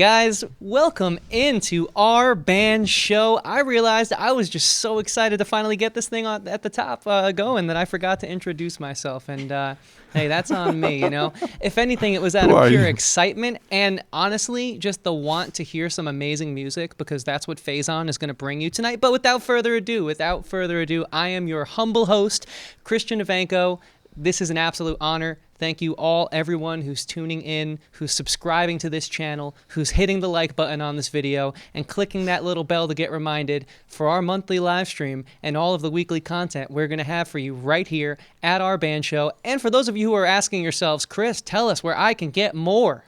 guys, welcome into our band show. I realized I was just so excited to finally get this thing at the top going that I forgot to introduce myself. And hey, that's on me, you know. If anything, it was out of pure excitement and honestly, just the want to hear some amazing music because that's what Faezon is going to bring you tonight. But without further ado, I am your humble host, Christian Ivanko. This is an absolute honor. Thank you all, everyone who's tuning in, who's subscribing to this channel, who's hitting the like button on this video, and clicking that little bell to get reminded for our monthly live stream and all of the weekly content we're going to have for you right here at our band show. And for those of you who are asking yourselves, Chris, tell us where I can get more.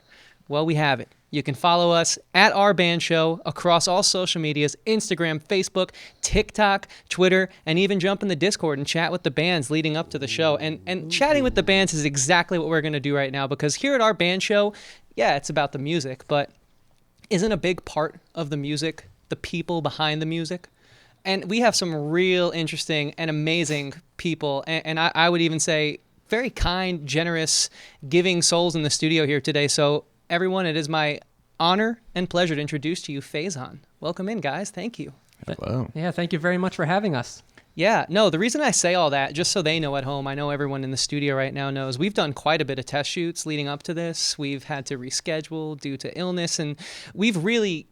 Well, we have it. You can follow us at Our Band Show across all social medias, Instagram, Facebook, TikTok, Twitter, and even jump in the Discord and chat with the bands leading up to the show. And chatting with the bands is exactly what we're going to do right now because here at Our Band Show, yeah, it's about the music, but isn't a big part of the music the people behind the music? And we have some real interesting and amazing people, and I would even say very kind, generous, giving souls in the studio here today. So everyone, it is my honor and pleasure to introduce to you Faezon. Welcome in, guys. Thank you. Hello. Yeah, thank you very much for having us. Yeah, no, the reason I say all that, just so they know at home, I know everyone in the studio right now knows, we've done quite a bit of test shoots leading up to this. We've had to reschedule due to illness, and we've really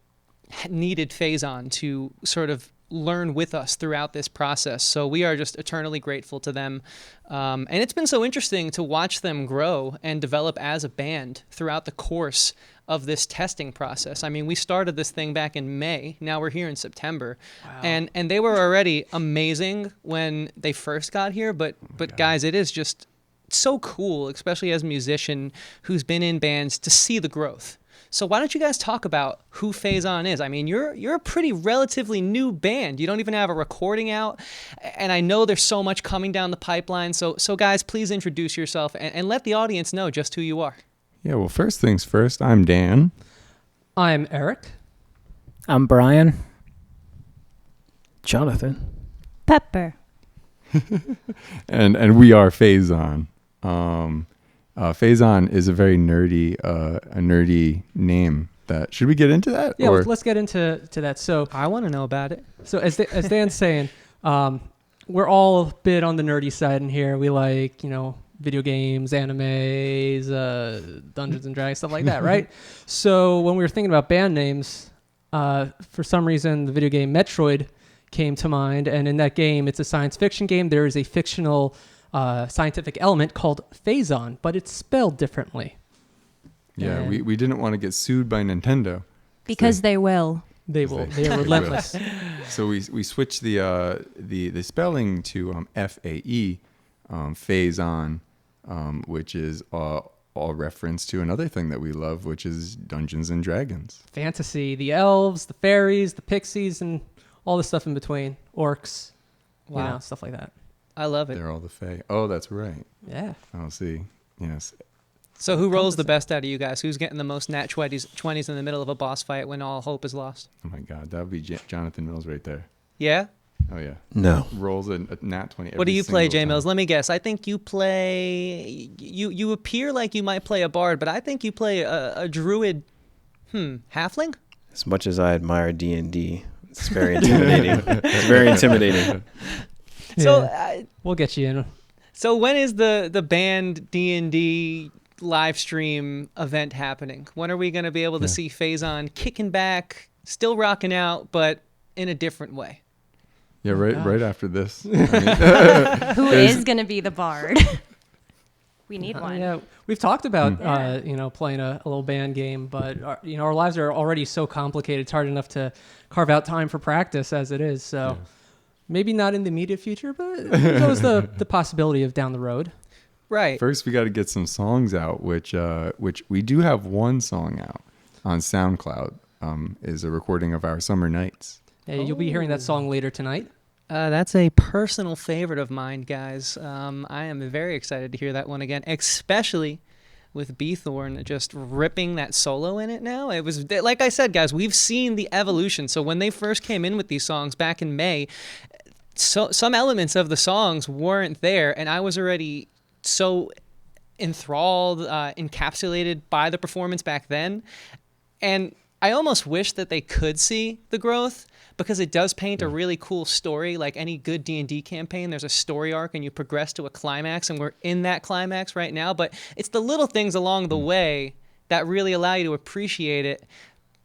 needed Faezon to sort of learn with us throughout this process. So we are just eternally grateful to them. And it's been so interesting to watch them grow and develop as a band throughout the course of this testing process. I mean, we started this thing back in May. Now we're here in September. Wow. And they were already amazing when they first got here. But guys, it is just so cool, especially as a musician who's been in bands, to see the growth. So why don't you guys talk about who Faezon is? I mean, you're a pretty relatively new band. You don't even have a recording out, and I know there's so much coming down the pipeline. So guys, please introduce yourself and let the audience know just who you are. Yeah, well, first things first, I'm Dan. I'm Eric. I'm Brian. Jonathan. Pepper. and we are Faezon. Faezon is a very nerdy name. Should we get into that? Yeah, let's get into that. So I want to know about it. So as Dan's saying, we're all a bit on the nerdy side in here. We like, video games, animes, Dungeons and Dragons, stuff like that, right? So when we were thinking about band names, for some reason the video game Metroid came to mind, and in that game, it's a science fiction game. There is a fictional scientific element called Faezon, but it's spelled differently. Yeah, we didn't want to get sued by Nintendo. Because they will. They will. They are relentless. So we switched the spelling to F-A-E, Faezon, which is all reference to another thing that we love, which is Dungeons and Dragons. Fantasy, the elves, the fairies, the pixies, and all the stuff in between. Orcs, stuff like that. I love it. They're all the Fae. Oh, that's right. Yeah. I'll see. Yes. So who rolls the best out of you guys? Who's getting the most nat 20s in the middle of a boss fight when all hope is lost? Oh my God, that would be Jonathan Mills right there. Yeah? Oh yeah. No. Rolls a nat 20. What do you play, J Mills? Let me guess. I think you play. You appear like you might play a bard, but I think you play a druid. Halfling? As much as I admire D&D, it's very intimidating. It's very intimidating. So we'll get you in. So when is the band D&D live stream event happening? When are we going to be able to see Faezon kicking back, still rocking out, but in a different way? Yeah, right after this. Who is going to be the bard? We need one. Yeah, we've talked about playing a little band game, but our lives are already so complicated. It's hard enough to carve out time for practice as it is. So. Yeah. Maybe not in the immediate future, but there's always the possibility of down the road. Right. First, we got to get some songs out, which we do have one song out on SoundCloud. Is a recording of our Summer Nights. Yeah, you'll be hearing that song later tonight. That's a personal favorite of mine, guys. I am very excited to hear that one again, especially with B. Thorne just ripping that solo in it now. It was, like I said, guys, we've seen the evolution. So when they first came in with these songs back in May, so some elements of the songs weren't there, and I was already so enthralled, encapsulated by the performance back then. And I almost wish that they could see the growth, because it does paint a really cool story. Like any good D&D campaign, there's a story arc and you progress to a climax, and we're in that climax right now. But it's the little things along the way that really allow you to appreciate it.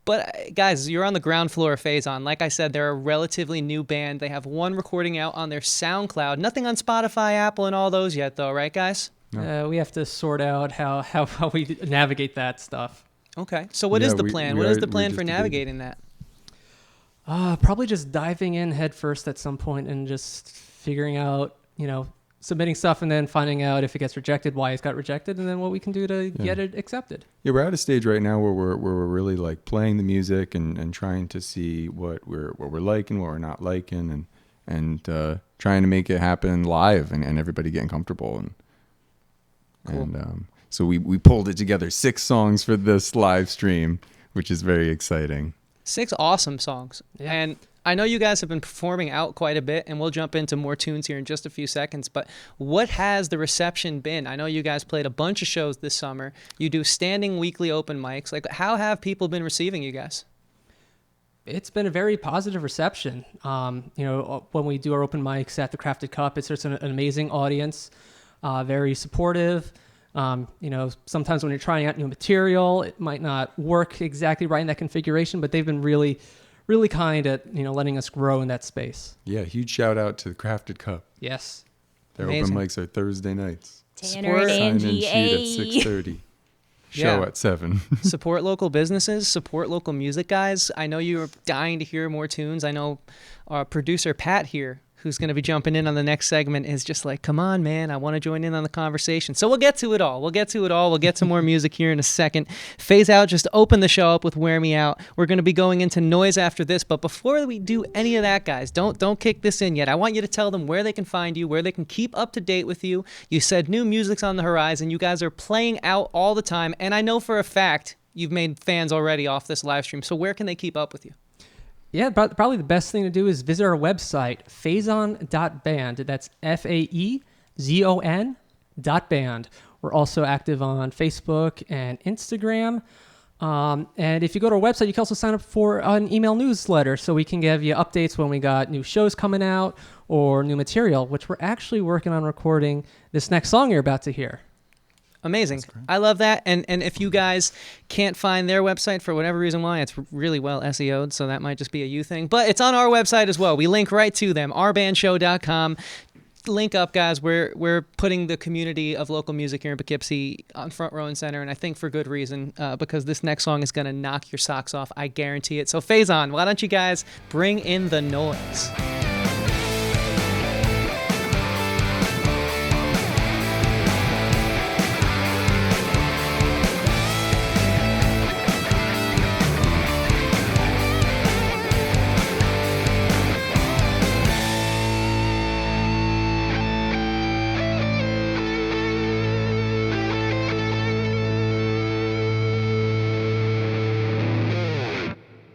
But guys, you're on the ground floor of Faezon. Like I said, they're a relatively new band. They have one recording out on their SoundCloud. Nothing on Spotify, Apple, and all those yet, though, right, guys? No. We have to sort out how we navigate that stuff. Okay. So what is the plan? What is the plan for navigating that? Probably just diving in head first at some point and just figuring out, submitting stuff and then finding out if it gets rejected, why it got rejected, and then what we can do to get it accepted. Yeah, we're at a stage right now where we're really like playing the music and trying to see what we're liking, what we're not liking, and trying to make it happen live and everybody getting comfortable. And so we pulled it together, 6 songs for this live stream, which is very exciting. 6 awesome songs. Yeah. And I know you guys have been performing out quite a bit, and we'll jump into more tunes here in just a few seconds, but what has the reception been? I know you guys played a bunch of shows this summer. You do standing weekly open mics. Like, how have people been receiving you guys? It's been a very positive reception. When we do our open mics at the Crafted Cup, it's just an amazing audience, very supportive. Sometimes when you're trying out new material, it might not work exactly right in that configuration, but they've been really, really kind at, letting us grow in that space. Yeah, huge shout out to the Crafted Cup. Yes. Their Amazing. open mics are Thursday nights. Tanner and Sign Angie. and shoot at 6:30. Show Yeah. at 7. Support local businesses, support local music, guys. I know you're dying to hear more tunes. I know our producer Pat here, who's going to be jumping in on the next segment, is just like, come on, man, I want to join in on the conversation. So we'll get to it all. We'll get to more music here in a second. Phase Out just opened the show up with Wear Me Out. We're going to be going into Noise after this, but before we do any of that, guys, don't kick this in yet. I want you to tell them where they can find you, where they can keep up to date with you. You said new music's on the horizon. You guys are playing out all the time, and I know for a fact you've made fans already off this live stream. So where can they keep up with you? Yeah, probably the best thing to do is visit our website, faezon.band. That's FAEZON.band. We're also active on Facebook and Instagram. And if you go to our website, you can also sign up for an email newsletter so we can give you updates when we got new shows coming out or new material, which we're actually working on recording this next song you're about to hear. Amazing. I love that. And if you guys can't find their website for whatever reason why, it's really well SEO'd, so that might just be a you thing. But it's on our website as well. We link right to them, ourbandshow.com. Link up, guys. We're putting the community of local music here in Poughkeepsie on front row and center, and I think for good reason, because this next song is going to knock your socks off. I guarantee it. So Faezon, why don't you guys bring in the noise?